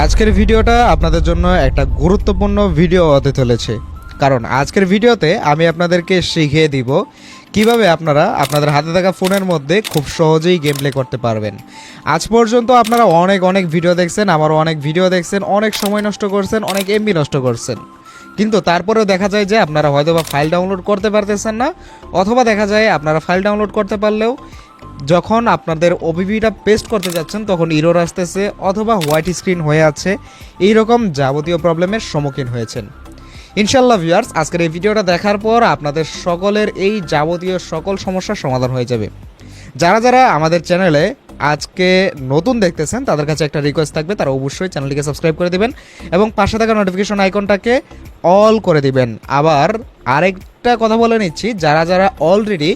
আজকের ভিডিওটা আপনাদের জন্য একটা গুরুত্বপূর্ণ ভিডিও হতে চলেছে, কারণ আজকের ভিডিওতে আমি আপনাদেরকে শিখিয়ে দিব কিভাবে আপনারা আপনাদের হাতে থাকা ফোনের মধ্যে খুব সহজেই গেম প্লে করতে পারবেন। আজ পর্যন্ত আপনারা অনেক ভিডিও দেখছেন, আমারও অনেক ভিডিও দেখছেন, অনেক সময় নষ্ট করছেন, অনেক এমবি নষ্ট করছেন, কিন্তু তারপরেও দেখা যায় যে আপনারা হয়তো বা ফাইল ডাউনলোড করতে পারতেছেন না, অথবা দেখা যায় আপনারা ফাইল ডাউনলোড করতে পারলেও যখন আপনাদের ওবিপিটা পেস্ট করতে যাচ্ছেন তখন ইরর আসতেছে অথবা হোয়াইট স্ক্রিন হয়ে আছে। এই রকম যাবতীয় প্রবলেমের সম্মুখীন হয়েছেন। ইনশাল্লাহ ভিউয়ার্স, আজকের এই ভিডিওটা দেখার পর আপনাদের সকলের এই যাবতীয় সকল সমস্যার সমাধান হয়ে যাবে। যারা যারা আমাদের চ্যানেলে আজকে নতুন দেখতেছেন তাদের কাছে একটা রিকোয়েস্ট থাকবে, তারা অবশ্যই চ্যানেলটিকে সাবস্ক্রাইব করে দিবেন এবং পাশে থাকা নোটিফিকেশন আইকনটাকে অল করে দিবেন। আবার আরেকটা কথা বলে নিচ্ছি, যারা যারা অলরেডি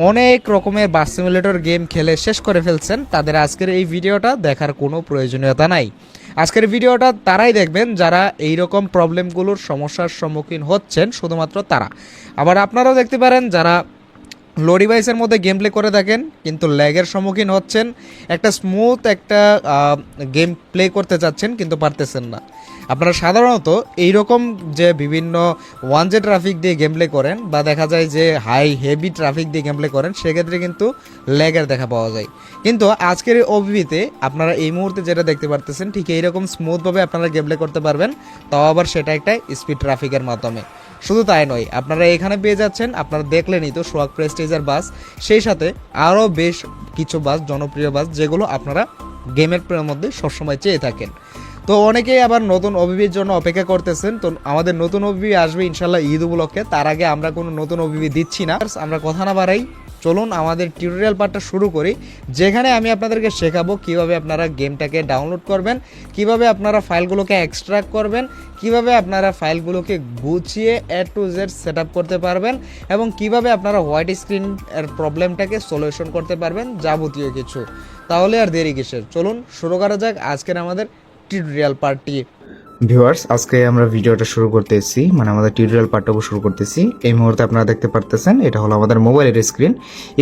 অনেক রকমের বাস সিমুলেটর গেম খেলে শেষ করে ফেলছেন তাদের আজকের এই ভিডিওটা দেখার কোনো প্রয়োজনীয়তা নাই। আজকের ভিডিওটা তারাই দেখবেন যারা এই রকম প্রবলেমগুলোর সমস্যার সম্মুখীন হচ্ছেন, শুধুমাত্র তারা। আবার আপনারাও দেখতে পারেন যারা লো ডিভাইসের মধ্যে গেম প্লে করে থাকেন কিন্তু ল্যাগের সম্মুখীন হচ্ছেন, একটা স্মুথ একটা গেম প্লে করতে চাচ্ছেন কিন্তু পারতেছেন না। আপনারা সাধারণত এইরকম যে বিভিন্ন 1G ট্রাফিক দিয়ে গেম প্লে করেন বা দেখা যায় যে হেভি ট্রাফিক দিয়ে গেম প্লে করেন, সেক্ষেত্রে কিন্তু ল্যাগের দেখা পাওয়া যায়। কিন্তু আজকের এই ওবিপিতে আপনারা এই মুহূর্তে যেটা দেখতে পারতেছেন ঠিক এইরকম স্মুথভাবে আপনারা গেম প্লে করতে পারবেন, তাও আবার সেটা একটা স্পিড ট্রাফিকের মাধ্যমে। শুধু তাই নয়, আপনারা এখানে পেয়ে যাচ্ছেন, আপনারা দেখলেনই তো, সোয়াগ প্রেস্টিজের বাস, সেই সাথে আরও বেশ কিছু বাস, জনপ্রিয় বাস, যেগুলো আপনারা গেমের মধ্যে সবসময় চেয়ে থাকেন। তো অনেকেই আবার নতুন ওবিপির জন্য অপেক্ষা করতেছেন। তো আমাদের নতুন ওবিপি আসবে ইনশাল্লাহ ঈদ উপলক্ষে, তার আগে আমরা কোনো নতুন ওবিপি দিচ্ছি না। আমরা কথা না বাড়াই, চলুন আমাদের টিউটোরিয়াল পার্টটা শুরু করি, যেখানে আমি আপনাদেরকে শেখাবো কিভাবে আপনারা গেমটাকে ডাউনলোড করবেন, কিভাবে আপনারা ফাইলগুলোকে এক্সট্রাক্ট করবেন, কিভাবে আপনারা ফাইলগুলোকে গুছিয়ে A to Z set up করতে পারবেন এবং কিভাবে আপনারা হোয়াইট স্ক্রিন এর প্রবলেমটাকে সলিউশন করতে পারবেন, যাবতীয় কিছু। তাহলে আর দেরি কিসের, চলুন শুরু করা যাক আজকের আমাদের টিউটোরিয়াল পার্টটি। ভিউয়ার্স, আজকে আমরা ভিডিওটা শুরু করতেছি, মানে আমাদের টিউটোরিয়াল পার্টটাও শুরু করতেছি। এই মুহূর্তে আপনারা দেখতে পারতেছেন এটা হলো আমাদের মোবাইলের স্ক্রিন।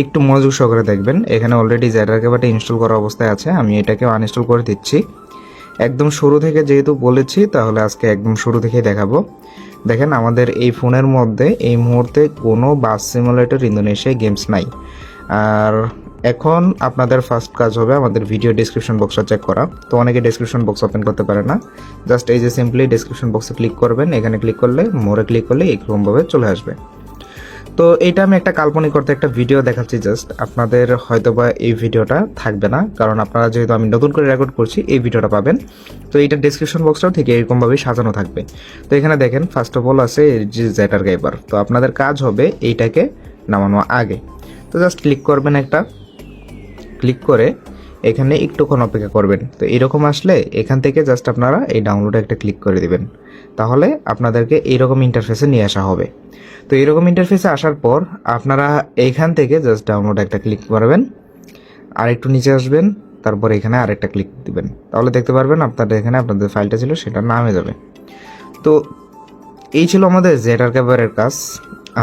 একটু মনোযোগ সহকারে দেখবেন, এখানে অলরেডি জেডারকেবাটা ইনস্টল করা অবস্থায় আছে। আমি এটাকে আনইনস্টল করে দিচ্ছি। একদম শুরু থেকে যেহেতু বলেছি, তাহলে আজকে একদম শুরু থেকেই দেখাবো। দেখেন, আমাদের এই ফোনের মধ্যে এই মুহূর্তে কোনো বাস সিমুলেটর ইন্দোনেশিয়া গেমস নাই। আর এখন আপনাদের ফার্স্ট কাজ হবে আমাদের ভিডিও ডেসক্রিপশন বক্সটা চেক করা। তো অনেকে ডেসক্রিপশন বক্স ওপেন করতে পারে না, জাস্ট এই যে সিম্পলি ডেসক্রিপশন বক্সে ক্লিক করবেন, এখানে ক্লিক করলে মোরে ক্লিক করলে এরকমভাবে চলে আসবে। তো এইটা আমি একটা কাল্পনিক করতে একটা ভিডিও দেখাচ্ছি জাস্ট, আপনাদের হয়তোবা এই ভিডিওটা থাকবে না, কারণ আপনারা যেহেতু আমি নতুন করে রেকর্ড করছি এই ভিডিওটা পাবেন। তো এইটা ডেসক্রিপশন বক্সটাও ঠিক এরকমভাবেই সাজানো থাকবে। তো এখানে দেখেন ফার্স্ট অফ অল আছে যে জেটারকেবার। তো আপনাদের কাজ হবে এইটাকে নামানো আগে। তো জাস্ট ক্লিক করবেন, একটা ক্লিক করে এখানে একটুক্ষণ অপেক্ষা করবেন। তো এরকম আসলে এখান থেকে জাস্ট আপনারা এই ডাউনলোডে একটা ক্লিক করে দিবেন, তাহলে আপনাদেরকে এইরকম ইন্টারফেসে নিয়ে আসা হবে। তো এরকম ইন্টারফেসে আসার পর আপনারা এইখান থেকে জাস্ট ডাউনলোড একটা ক্লিক করবেন, আর একটু নিচে আসবেন, তারপর এখানে আরেকটা ক্লিক দিবেন, তাহলে দেখতে পারবেন আপনাদের এখানে আপনাদের ফাইলটা ছিল সেটা নামে যাবে। তো এই ছিল আমাদের জেটারকেবারের কাজ।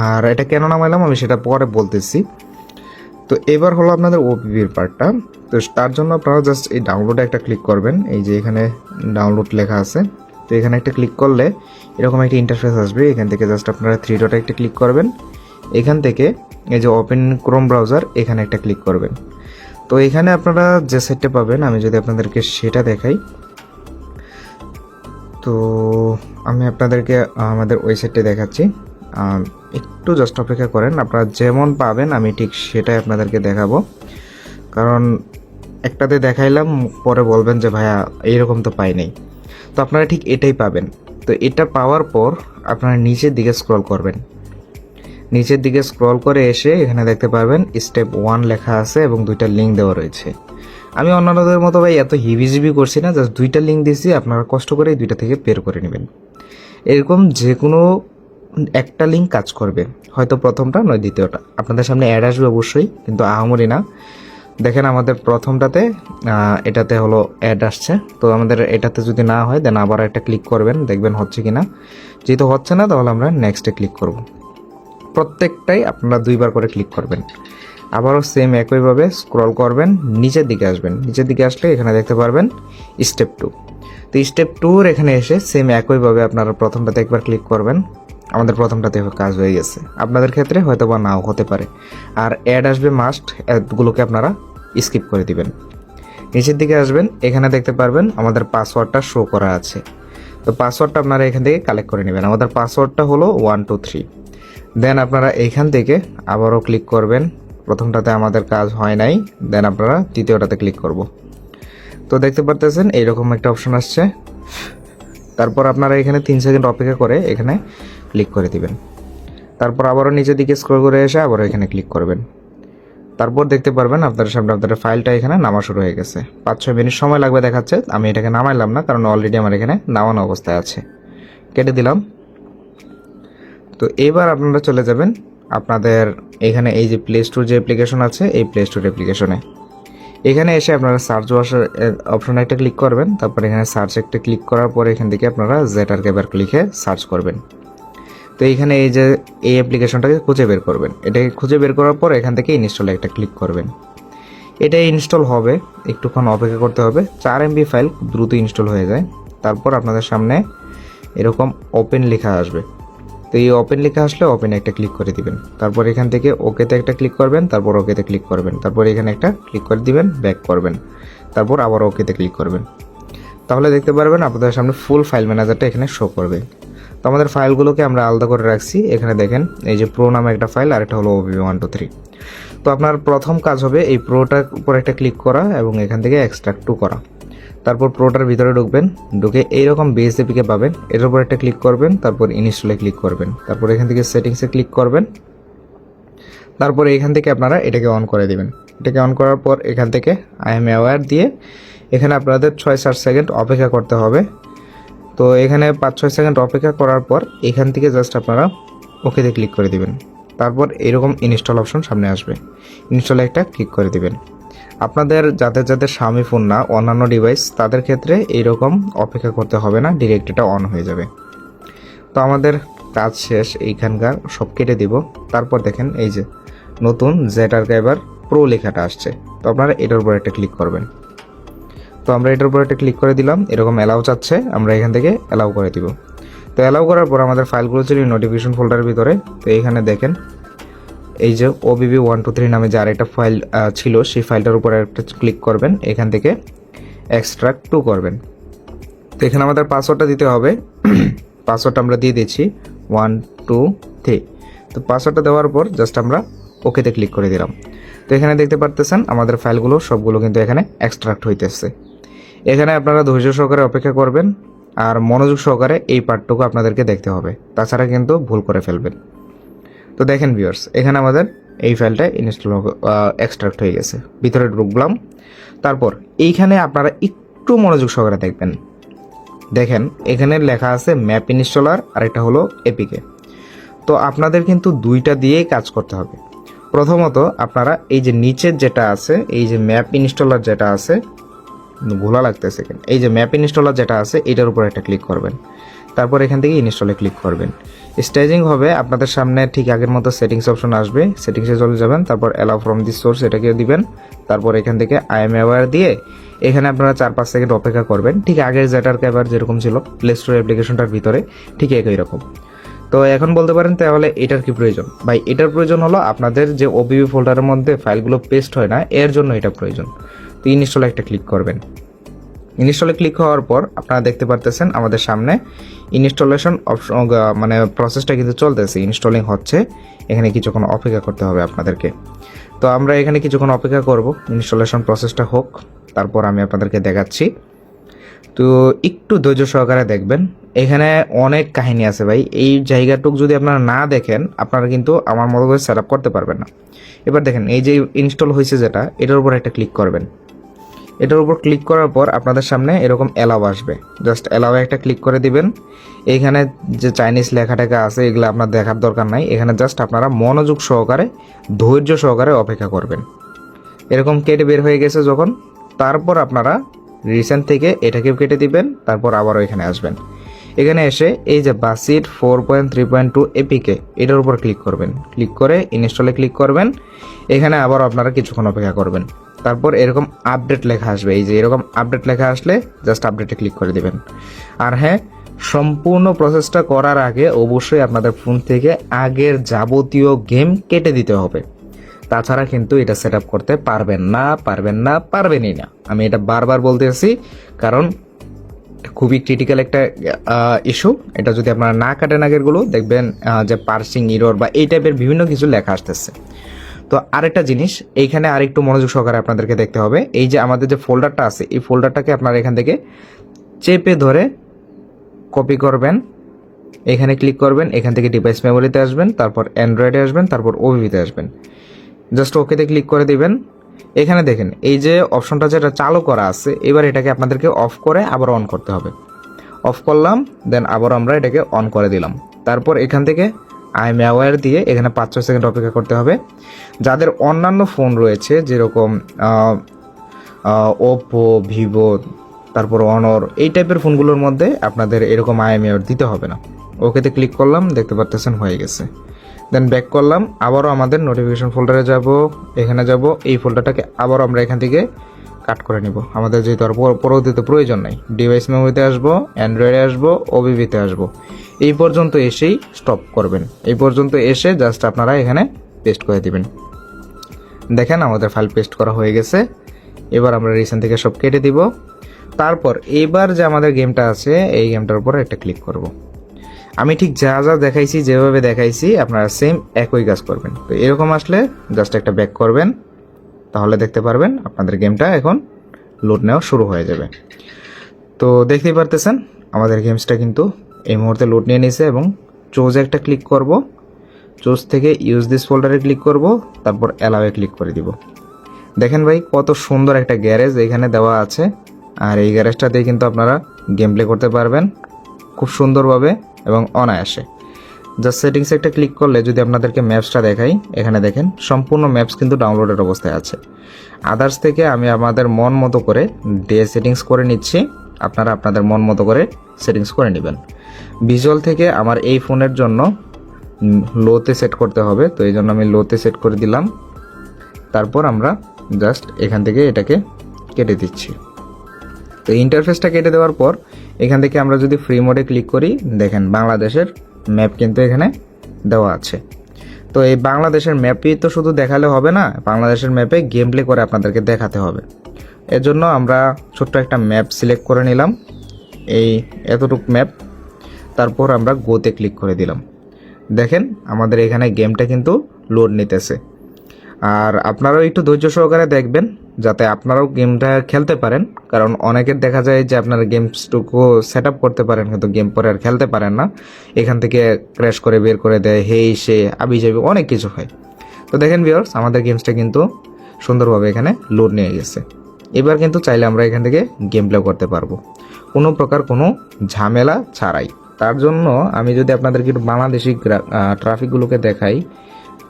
আর এটা কেন নামাইলাম আমি সেটা পরে বলতেছি। তো এবার হলো আপনাদের ওবিপির পার্টটা। তো তার জন্য আপনারা জাস্ট এই ডাউনলোডে একটা ক্লিক করবেন, এই যে এখানে ডাউনলোড লেখা আছে। তো এখানে একটা ক্লিক করলে এরকম একটা ইন্টারফেস আসবে। এখান থেকে জাস্ট আপনারা 3 ডটে একটা ক্লিক করবেন, এখান থেকে এই যে ওপেন ক্রোম ব্রাউজার এখানে একটা ক্লিক করবেন। তো এখানে আপনারা যে সেটটা পাবেন, আমি যদি আপনাদেরকে সেটা দেখাই, তো আমি আপনাদেরকে আমাদের ওয়েবসাইটে দেখাচ্ছি। একটু জাস্ট অপেক্ষা করেন, আপনারা যেমন পাবেন আমি ঠিক সেটাই আপনাদেরকে দেখাবো, কারণ একটাতে দেখাইলাম পরে বলবেন যে ভাইয়া এইরকম তো পাই নাই। তো আপনারা ঠিক এটাই পাবেন। তো এটা পাওয়ার পর আপনারা নিচের দিকে স্ক্রল করবেন, নিচের দিকে স্ক্রল করে এসে এখানে দেখতে পারবেন স্টেপ 1 লেখা আছে এবং 2টা লিঙ্ক দেওয়া রয়েছে। আমি অন্যান্যদের মতো ভাই এত হিবিজিবি করছি না, জাস্ট 2টা লিঙ্ক দিয়েছি, আপনারা কষ্ট করে এই 2টা থেকে বের করে নেবেন। এরকম যে কোনো একটা লিঙ্ক কাজ করবে, হয়তো প্রথমটা নয় দ্বিতীয়টা। আপনাদের সামনে অ্যাড আসবে অবশ্যই, কিন্তু আহামরি না। দেখেন আমাদের প্রথমটাতে এটাতে হলো অ্যাড আসছে। তো আমাদের এটাতে যদি না হয় দেন আবার একটা ক্লিক করবেন, দেখবেন হচ্ছে কি না। যেহেতু হচ্ছে না তাহলে আমরা নেক্সটে ক্লিক করব। প্রত্যেকটাই আপনারা 2বার করে ক্লিক করবেন। আবারও সেম একইভাবে স্ক্রল করবেন, নিচের দিকে আসবেন, নিচের দিকে আসলে এখানে দেখতে পারবেন স্টেপ 2। তো স্টেপ 2 এখানে এসে সেম একইভাবে আপনারা প্রথমটাতে একবার ক্লিক করবেন। আমাদের প্রথমটাতে কাজ হয়ে গেছে, আপনাদের ক্ষেত্রে হয়তো বা নাও হতে পারে। আর অ্যাড আসবে মাস্ট, অ্যাডগুলোকে আপনারা স্কিপ করে দিবেন। নিচের দিকে আসবেন, এখানে দেখতে পারবেন আমাদের পাসওয়ার্ডটা শো করা আছে। তো পাসওয়ার্ডটা আপনারা এখান থেকে কালেক্ট করে নেবেন। আমাদের পাসওয়ার্ডটা হলো 123। দেন আপনারা এইখান থেকে আবারও ক্লিক করবেন। প্রথমটাতে আমাদের কাজ হয় নাই, দেন আপনারা দ্বিতীয়টাতে ক্লিক করব। তো দেখতে পারতেছেন এইরকম একটা অপশন আসছে। তারপর আপনারা এখানে 3 সেকেন্ড অপেক্ষা করে এখানে ক্লিক করে দিবেন। তারপর আবারও নিচের দিকে স্ক্রল করে এসে আবারও এখানে ক্লিক করবেন। তারপর দেখতে পারবেন আপনাদের সামনে আপনাদের ফাইলটা এখানে নামা শুরু হয়ে গেছে। 5-6 মিনিট সময় লাগবে দেখাচ্ছে, আমি এটাকে নামাইলাম না কারণ অলরেডি আমার এখানে নামানো অবস্থায় আছে, কেটে দিলাম। তো এবার আপনারা চলে যাবেন আপনাদের এখানে এই যে প্লে স্টোর যে অ্যাপ্লিকেশন আছে, এই প্লে স্টোর অ্যাপ্লিকেশনে এখানে এসে আপনারা সার্চ ওয়াশার অপশনে একটা ক্লিক করবেন। তারপর এখানে সার্চ একটা ক্লিক করার পর এখান থেকে আপনারা ZRKeeper লিখে সার্চ করবেন। তো এইখানে এই যে এই অ্যাপ্লিকেশনটাকে খুঁজে বের করবেন। এটাকে খুঁজে বের করার পর এখান থেকে ইনস্টলে একটা ক্লিক করবেন। এটা ইনস্টল হবে, একটুক্ষণ অপেক্ষা করতে হবে। 4 MB ফাইল খুব দ্রুত ইনস্টল হয়ে যায়। তারপর আপনাদের সামনে এরকম ওপেন লেখা আসবে। তো এই ওপেন লেখা আসলে ওপেনে একটা ক্লিক করে দিবেন। তারপর এখান থেকে ওকেতে একটা ক্লিক করবেন, তারপর ওকেতে ক্লিক করবেন, তারপর এখানে একটা ক্লিক করে দিবেন, ব্যাক করবেন, তারপর আবার ওকেতে ক্লিক করবেন। তাহলে দেখতে পারবেন আপনাদের সামনে ফুল ফাইল ম্যানেজারটা এখানে শো করবে। তো আমাদের ফাইলগুলোকে আমরা আলাদা করে রাখছি। এখানে দেখেন এই যে প্রো নামে একটা ফাইল আর একটা হলো OBB123। তো আপনার প্রথম কাজ হবে এই প্রোটার উপর একটা ক্লিক করা এবং এখান থেকে এক্সট্রাক্ট টু করা। তারপর প্রোটার ভিতরে ঢুকবেন, ঢুকে এইরকম BSDPকে পাবেন, এটার উপর একটা ক্লিক করবেন, তারপর ইনস্টলে ক্লিক করবেন, তারপর এখান থেকে সেটিংসে ক্লিক করবেন। তারপর এখান থেকে আপনারা এটাকে অন করে দিবেন। এটাকে অন করার পর এখান থেকে আই এম অ্যাওয়্যার দিয়ে এখানে আপনাদের 6-7 সেকেন্ড অপেক্ষা করতে হবে। তো এখানে 5-6 সেকেন্ড অপেক্ষা করার পর এখান থেকে জাস্ট আপনারা ওকেতে ক্লিক করে দিবেন। তারপর এরকম ইনস্টল অপশন সামনে আসবে, ইনস্টলে একটা ক্লিক করে দিবেন। আপনাদের যাদের Xiaomi ফোন না অন্যান্য ডিভাইস তাদের ক্ষেত্রে এইরকম অপেক্ষা করতে হবে না, ডিরেক্ট এটা অন হয়ে যাবে। তো আমাদের কাজ শেষ, এইখানকার সব কেটে দিব। তারপর দেখেন এই যে নতুন ZRKeeper প্রো লেখাটা আসছে। তো আপনারা এটার উপর একটা ক্লিক করবেন। তো আমরা এটার উপর একটা ক্লিক করে দিলাম, এরকম অ্যালাউ চাচ্ছে, আমরা এখান থেকে অ্যালাউ করে দিব। তো অ্যালাউ করার পর আমাদের ফাইলগুলো ছিল নোটিফিকেশন ফোল্ডারের ভিতরে। তো এইখানে দেখেন এই যে OBB123 নামে যে আরেকটা ফাইল ছিল, সেই ফাইলটার উপরে একটা ক্লিক করবেন, এখান থেকে এক্সট্রাক্ট টু করবেন। তো এখানে আমাদের পাসওয়ার্ডটা দিতে হবে। পাসওয়ার্ডটা আমরা দিয়ে দিচ্ছি 123। তো পাসওয়ার্ডটা দেওয়ার পর জাস্ট আমরা ওকেতে ক্লিক করে দিলাম। তো এখানে দেখতে পারতেছেন আমাদের ফাইলগুলো সবগুলো কিন্তু এখানে এক্সট্রাক্ট হইতেছে। এখানে আপনারা ধৈর্য সহকারে অপেক্ষা করবেন আর মনোযোগ সহকারে এই পার্টটুকু আপনাদেরকে দেখতে হবে, তাছাড়া কিন্তু ভুল করে ফেলবেন। তো দেখেন ভিউয়ার্স, এখানে আমাদের এই ফাইলটা ইনস্টল এক্সট্রাক্ট হয়ে গেছে। ভিতরে ঢুকলাম, তারপর এইখানে আপনারা একটু মনোযোগ সহকারে দেখবেন। দেখেন এখানে লেখা আছে ম্যাপ ইনস্টলার আর এটা হলো এপিকে। তো আপনাদের কিন্তু দুইটা দিয়েই কাজ করতে হবে। প্রথমত আপনারা এই যে নিচের যেটা আছে, এই যে ম্যাপ ইনস্টলার যেটা আছে, ভোলা লাগতেছে কেন, এই যে ম্যাপ ইনস্টলার যেটা আছে এটার উপর একটা ক্লিক করবেন। তারপর এখান থেকে ইনস্টলে ক্লিক করবেন। স্টেজিং হবে আপনাদের সামনে ঠিক আগের মতো সেটিংস অপশন আসবে, সেটিংসে চলে যাবেন, তারপর অ্যালাউ ফ্রম দিস সোর্স এটাকে দিবেন। তারপর এখান থেকে আই এম অ্যাওয়্যার দিয়ে এখানে আপনারা 4-5 সেকেন্ড অপেক্ষা করবেন, ঠিক আগের ZRKeeper যেরকম ছিল প্লে স্টোর অ্যাপ্লিকেশনটার ভিতরে, ঠিক একই রকম। তো এখন বলতে পারেন তাহলে এটার কি প্রয়োজন? ভাই এটার প্রয়োজন হলো আপনাদের যে OBB ফোল্ডারের মধ্যে ফাইলগুলো পেস্ট হয় না, এর জন্য এটা প্রয়োজন। তো ইনস্টলে একটা ক্লিক করবেন। ইনস্টলে ক্লিক হওয়ার পর আপনারা দেখতে পারতেছেন আমাদের সামনে ইনস্টলেশন অপশন মানে প্রসেসটা কিন্তু চলতেছে, ইনস্টলিং হচ্ছে। এখানে কিছুক্ষণ অপেক্ষা করতে হবে আপনাদেরকে। তো আমরা এখানে কিছুক্ষণ অপেক্ষা করব, ইনস্টলেশন প্রসেসটা হোক, তারপর আমি আপনাদেরকে দেখাচ্ছি। তো একটু ধৈর্য সহকারে দেখবেন, এখানে অনেক কাহিনী আছে ভাই। এই জায়গাটুক যদি আপনারা না দেখেন আপনারা কিন্তু আমার মতো করে সেট আপ করতে পারবেন না। এবার দেখেন এই যে ইনস্টল হয়েছে যেটা, এটার উপর একটা ক্লিক করবেন। এটার উপর ক্লিক করার পর আপনাদের সামনে এরকম অ্যালাউ আসবে, জাস্ট অ্যালাউয়ে একটা ক্লিক করে দিবেন। এইখানে যে চাইনিজ লেখাটাকা আছে এগুলো আপনার দেখার দরকার নাই, এখানে জাস্ট আপনারা মনোযোগ সহকারে ধৈর্য সহকারে অপেক্ষা করবেন। এরকম কেটে বের হয়ে গেছে যখন, তারপর আপনারা রিসেন্ট থেকে এটাকে কেটে দিবেন, তারপর আবারও এখানে আসবেন। এখানে এসে এই যে বাসিট 4.3.2 এপিকে এটার উপর ক্লিক করবেন, ক্লিক করে ইনস্টলে ক্লিক করবেন। এখানে আবার আপনারা কিছুক্ষণ অপেক্ষা করবেন। তারপর এরকম আপডেট লেখা আসবে, এই যে এরকম আপডেট লেখা আসলে জাস্ট আপডেটে ক্লিক করে দিবেন। আর হ্যাঁ, সম্পূর্ণ প্রসেসটা করার আগে অবশ্যই আপনাদের ফোন থেকে আগের যাবতীয় গেম কেটে দিতে হবে, তাছাড়া কিন্তু এটা সেট আপ করতে পারবেনই না। আমি এটা বারবার বলতেছি, কারণ খুবই ক্রিটিক্যাল একটা ইস্যু। এটা যদি আপনারা না কাটেন আগেরগুলো, দেখবেন যে পার্সিং ইরর বা এই টাইপের বিভিন্ন কিছু লেখা আসতেছে। তো আরেকটা জিনিস এইখানে আরেকটু মনোযোগ সহকারে আপনাদেরকে দেখতে হবে, এই যে আমাদের যে ফোল্ডারটা আছে, এই ফোল্ডারটাকে আপনারা এখান থেকে চেপে ধরে কপি করবেন, এখানে ক্লিক করবেন, এখান থেকে ডিভাইস মেমোরিতে আসবেন, তারপর অ্যান্ড্রয়েডে আসবেন, তারপর ওবিভিতে আসবেন, জাস্ট ওকেতে ক্লিক করে দিবেন। এখানে দেখেন এই যে অপশনটা যেটা চালু করা আছে, এবার এটাকে আপনাদেরকে অফ করে আবার অন করতে হবে। অফ করলাম, দেন আবার আমরা এটাকে অন করে দিলাম। তারপর এখান থেকে আই এম অ্যাওয়্যার দিয়ে এখানে 5-6 সেকেন্ড অপেক্ষা করতে হবে। যাদের অন্যান্য ফোন রয়েছে, যেরকম ওপো, ভিভো, তারপর অনর, এই টাইপের ফোনগুলোর মধ্যে আপনাদের এরকম আই এম অ্যাওয়্যার দিতে হবে না। ওকেতে ক্লিক করলাম, দেখতে পাচ্ছেন হয়ে গেছে। দেন ব্যাক করলাম, আবারও আমাদের নোটিফিকেশন ফোল্ডারে যাব, এখানে যাব, এই ফোল্ডারটাকে আবারও আমরা এখান থেকে কাট করে নিব, আমাদের যেহেতু আর পরবর্তীতে প্রয়োজন নাই। ডিভাইস মেমোরিতে আসবো, অ্যান্ড্রয়েডে আসবো, ওবিভিতে আসবো, এই পর্যন্ত এসেই স্টপ করবেন। এই পর্যন্ত এসে জাস্ট আপনারা এখানে পেস্ট করে দিবেন। দেখেন আমাদের ফাইল পেস্ট করা হয়ে গেছে। এবার আমরা রিসেন্ট থেকে সব কেটে দিব। তারপর এবার যে আমাদের গেমটা আছে, এই গেমটার উপর একটা ক্লিক করব। আমি ঠিক যা যা দেখাইছি, যেভাবে দেখাইছি, আপনারা সেম একই কাজ করবেন। তো এরকম আসলে জাস্ট একটা ব্যাক করবেন, তাহলে দেখতে পারবেন আপনাদের গেমটা এখন লোড নেওয়া শুরু হয়ে যাবে। তো দেখতেই পারতেছেন আমাদের গেমসটা কিন্তু এই মুহূর্তে লোড নিয়ে নিছে, এবং চোজে একটা ক্লিক করব, চোজ থেকে ইউজ দিস ফোল্ডারে ক্লিক করব, তারপর অ্যালাওয়ে ক্লিক করে দিব। দেখেন ভাই, কত সুন্দর একটা গ্যারেজ এখানে দেওয়া আছে, আর এই গ্যারেজটাতেই কিন্তু আপনারা গেম প্লে করতে পারবেন খুব সুন্দরভাবে এবং অনায়াসে। জাস্ট সেটিংসে একটা ক্লিক করলে যদি আপনাদেরকে ম্যাপসটা দেখাই, এখানে দেখেন সম্পূর্ণ ম্যাপস কিন্তু ডাউনলোডের অবস্থায় আছে। আদার্স থেকে আমি আমাদের মন মতো করে ডে সেটিংস করে নিচ্ছি, আপনারা আপনাদের মন মতো করে সেটিংস করে নেবেন। ভিজুয়াল থেকে আমার এই ফোনের জন্য লোতে সেট করতে হবে, তো এই জন্য আমি লোতে সেট করে দিলাম। তারপর আমরা জাস্ট এখান থেকে এটাকে কেটে দিচ্ছি। তো ইন্টারফেসটা কেটে দেওয়ার পর এখান থেকে আমরা যদি ফ্রি মোডে ক্লিক করি, দেখেন বাংলাদেশের ম্যাপ কিন্তু এখানে দেওয়া আছে। তো এই বাংলাদেশের ম্যাপই তো শুধু দেখালে হবে না, বাংলাদেশের ম্যাপে গেম প্লে করে আপনাদেরকে দেখাতে হবে। এজন্য আমরা ছোট্ট একটা ম্যাপ সিলেক্ট করে নিলাম, এই এতটুক ম্যাপ। তারপর আমরা গোতে ক্লিক করে দিলাম। দেখেন আমাদের এখানে গেমটা কিন্তু লোড নিতেছে। আর আপনারাও একটু ধৈর্য সহকারে দেখবেন, যাতে আপনারাও গেমটা খেলতে পারেন, কারণ অনেকের দেখা যায় যে আপনারা গেমসটুকু সেট আপ করতে পারেন কিন্তু গেম পরে আর খেলতে পারেন না, এখান থেকে ক্র্যাশ করে বের করে দেয়, হেই সে আবি যাবি অনেক কিছু হয়। তো দেখেন ভিউয়ার্স, আমাদের গেমসটা কিন্তু সুন্দরভাবে এখানে লোড নিয়ে গেছে। এবার কিন্তু চাইলে আমরা এখান থেকে গেম প্লে করতে পারবো কোনো প্রকার কোনো ঝামেলা ছাড়াই। তার জন্য আমি যদি আপনাদেরকে একটু বাংলাদেশি ট্রাফিকগুলোকে দেখাই,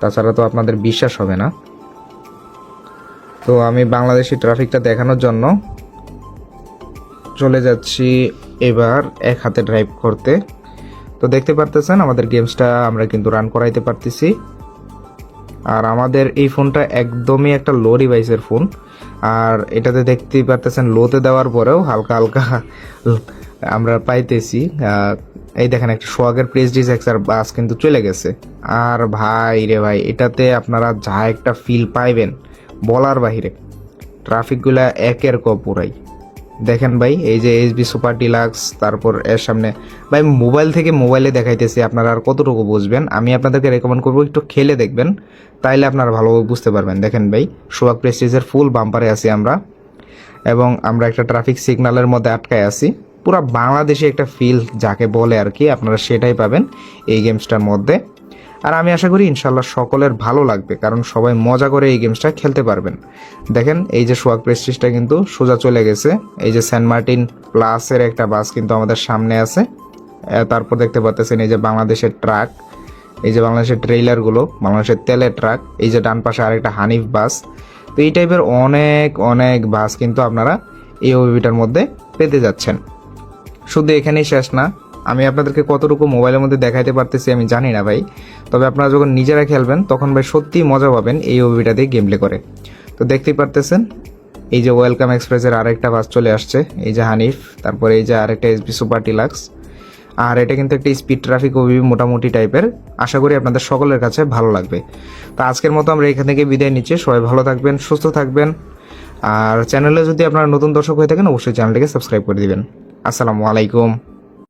তাছাড়া তো আপনাদের বিশ্বাস হবে না। তো আমি বাংলাদেশি ট্রাফিকটা দেখানোর জন্য চলে যাচ্ছি এবার এক হাতে ড্রাইভ করতে। তো দেখতে পারতেছেন আমাদের গেমসটা আমরা কিন্তু রান করাইতে পারতেছি। আর আমাদের এই ফোনটা একদমই একটা লো ডিভাইসের ফোন, আর এটাতে দেখতেই পারতেছেন লোতে দেওয়ার পরেও হালকা হালকা আমরা পাইতেছি। এই দেখেন একটা সোয়াগের প্রেস্টিজ এক্সার বাস কিন্তু চলে গেছে। আর ভাই রে ভাই, এটাতে আপনারা যা একটা ফিল পাইবেন বলার বাহিরে, ট্রাফিকগুলা একের পুরাই। দেখেন ভাই, এই যে এইচবি সুপার ডিলাক্স, তারপর এর সামনে ভাই মোবাইল থেকে মোবাইলে দেখাইতেছি, আপনারা আর কতটুকু বুঝবেন। আমি আপনাদেরকে রেকমেন্ড করবো একটু খেলে দেখবেন, তাইলে আপনারা ভালোভাবে বুঝতে পারবেন। দেখেন ভাই, সোয়াগ প্রেস্টিজের ফুল বাম্পারে আছি আমরা, এবং আমরা একটা ট্রাফিক সিগন্যালের মধ্যে আটকায় আছি। পুরো বাংলাদেশি একটা ফিল যাকে বলে আর কি, আপনারা সেটাই পাবেন এই গেমসটার মধ্যে। আর আমি আশা করি ইনশাল্লাহ সকলের ভালো লাগবে, কারণ সবাই মজা করে এই গেমসটা খেলতে পারবেন। দেখেন এই যে সোয়াগ প্রেস্টিজটা কিন্তু সোজা চলে গেছে, এই যে সেন্ট মার্টিন প্লাসের একটা বাস কিন্তু আমাদের সামনে আছে। তারপর দেখতে পাচ্ছেন এই যে বাংলাদেশের ট্রাক, এই যে বাংলাদেশের ট্রেইলারগুলো, বাংলাদেশের তেলের ট্রাক, এই যে ডান পাশে আরেকটা হানিফ বাস। তো এই টাইপের অনেক অনেক বাস কিন্তু আপনারা এই ওবিটার মধ্যে পেতে যাচ্ছেন। শুধু এখানেই শেষ না, আমি আপনাদেরকে কতটুকু মোবাইলের মধ্যে দেখাইতে পারতেছি আমি জানি না ভাই, তবে আপনারা যখন নিজেরা খেলবেন তখন ভাই সত্যিই মজা পাবেন এই ওবিটা দিয়ে গেম প্লে করে। তো দেখতেই পারতেছেন এই যে ওয়েলকাম এক্সপ্রেসের আরেকটা বাস চলে আসছে, এই যে হানিফ, তারপরে এই যে আরেকটা এসবি সুপার ডিলাক্স। আর এটা কিন্তু একটা স্পিড ট্রাফিক ওবি মোটামুটি টাইপের, আশা করি আপনাদের সকলের কাছে ভালো লাগবে। তো আজকের মতো আমরা এখান থেকে বিদায় নিচ্ছি। সবাই ভালো থাকবেন, সুস্থ থাকবেন। আর চ্যানেলে যদি আপনারা নতুন দর্শক হয়ে থাকেন অবশ্যই চ্যানেলটিকে সাবস্ক্রাইব করে দিবেন। আসসালামু আলাইকুম।